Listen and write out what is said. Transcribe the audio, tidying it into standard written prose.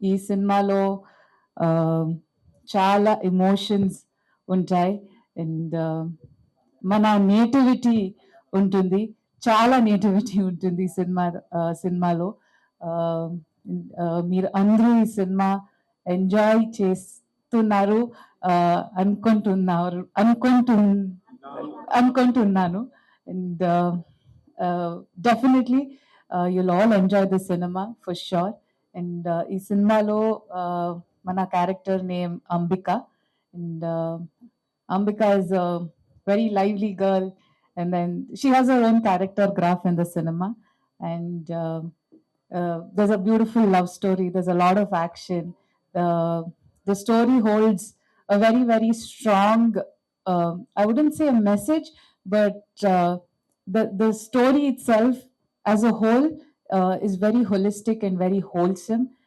ఈ సినిమాలో చాలా ఎమోషన్స్ ఉంటాయి అండ్ మన నేటివిటీ ఉంటుంది. చాలా నేటివిటీ ఉంటుంది ఈ సినిమాలో. Uh, మీరు అందరూ ఈ సినిమా ఎంజాయ్ చేస్తున్నారు అనుకుంటున్నాను and definitely you'll all enjoy the cinema for sure. And ఈ సినిమాలో మన character name Ambika and Ambika is a very lively girl and then she has her own character graph in the cinema and there's a beautiful love story, there's a lot of action. The story holds a very very strong I wouldn't say a message but the story itself as a whole is very holistic and very wholesome